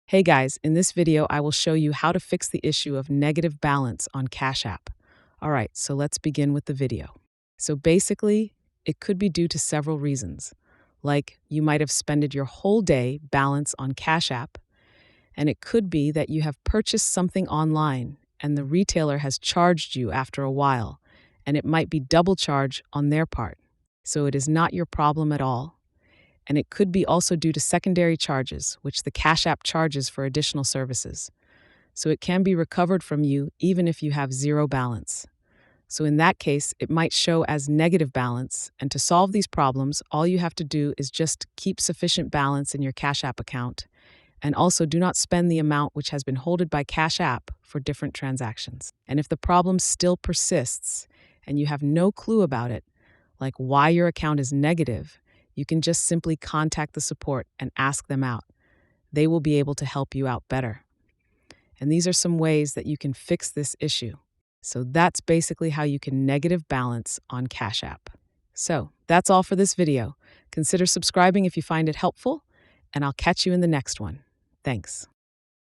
Hey guys, in this video, I will show you how to fix the issue of negative balance on Cash App. All right, so let's begin with the video. So basically, it could be due to several reasons. Like you might have spent your whole day balance on Cash App, and it could be that you have purchased something online and the retailer has charged you after a while, and it might be double charge on their part. So it is not your problem at all, and it could be also due to secondary charges, which the Cash App charges for additional services. So it can be recovered from you even if you have zero balance. So in that case, it might show as negative balance, and to solve these problems, all you have to do is just keep sufficient balance in your Cash App account, and also do not spend the amount which has been holded by Cash App for different transactions. And if the problem still persists and you have no clue about it, like why your account is negative, you can just simply contact the support and ask them out. They will be able to help you out better. And these are some ways that you can fix this issue. So that's basically how you can negative balance on Cash App. So that's all for this video. Consider subscribing if you find it helpful, and I'll catch you in the next one. Thanks.